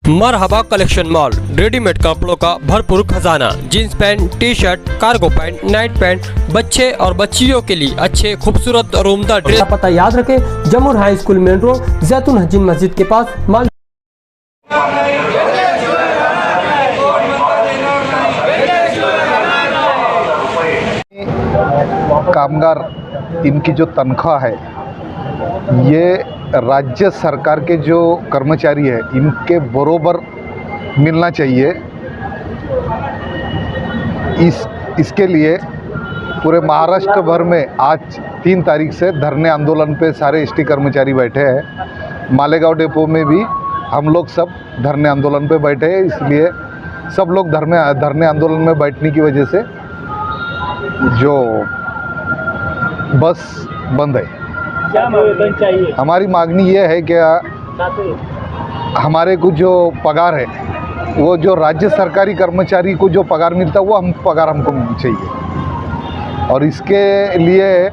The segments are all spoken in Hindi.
मरहबा कलेक्शन मॉल, रेडीमेड कपड़ों का भरपूर खजाना, jeans pant, T shirt, cargo pant, night pant, बच्चे और बच्चियों के लिए अच्छे खूबसूरत और उम्दा ड्रेस। पता याद रखें, जमुर हाई स्कूल मेन रोड, जैतून हजीन मस्जिद के पास माल। कामगार इनकी जो तनख्वाह है ये राज्य सरकार के जो कर्मचारी है इनके बरोबर मिलना चाहिए। इसके लिए पूरे महाराष्ट्र भर में आज 3 तारीख से धरने आंदोलन पे सारे एसटी कर्मचारी बैठे हैं। मालेगांव डिपो में भी हम लोग सब धरने आंदोलन पे बैठे हैं। इसलिए सब लोग धरने आंदोलन में बैठने की वजह से जो बस बंद है। क्या मांग चाहिए? हमारी मांगनी ये है कि हमारे को जो पगार है वो जो राज्य सरकारी कर्मचारी को जो पगार मिलता है वो पगार हमको चाहिए। और इसके लिए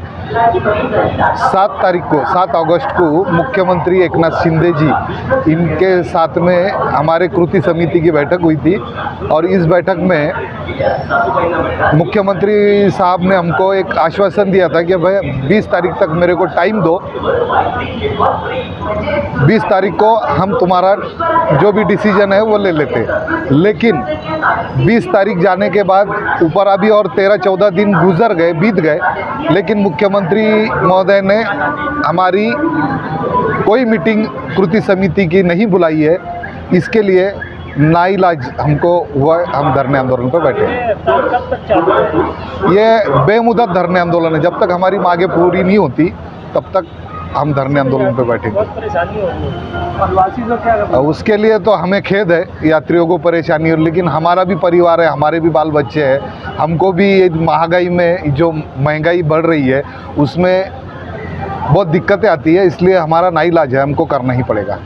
7 अगस्त को मुख्यमंत्री एकनाथ शिंदे जी इनके साथ में हमारे कृति समिति की बैठक हुई थी। और इस बैठक में मुख्यमंत्री साहब ने हमको एक आश्वासन दिया था कि भाई 20 तारीख तक मेरे को टाइम दो, 20 तारीख को हम तुम्हारा जो भी डिसीजन है वो ले लेते हैं। लेकिन 20 तारीख जाने के बाद ऊपर अभी और 13-14 दिन गुजर गए, बीत गए, लेकिन मुख्यमंत्री महोदय ने हमारी कोई मीटिंग कृति समिति की नहीं बुलाई है। इसके लिए नाइलाज हमको हुआ, हम धरने आंदोलन पर बैठे हैं। कब तक चालू है? ये बेमुदत धरने आंदोलन है। जब तक हमारी मांगे पूरी नहीं होती तब तक हम धरने आंदोलन पर बैठेंगे। बहुत परेशानी हो रही है। प्रवासी लोग क्या कर रहे हैं? उसके लिए तो हमें खेद है, यात्रियों को परेशानी हो, लेकिन हमारा भी परिवार है, हमारे भी बाल बच्चे हैं। हमको भी ये महंगाई में जो महंगाई बढ़ रही है उसमें बहुत दिक्कतें आती है। इसलिए हमारा नाइलाज है, हमको करना ही पड़ेगा।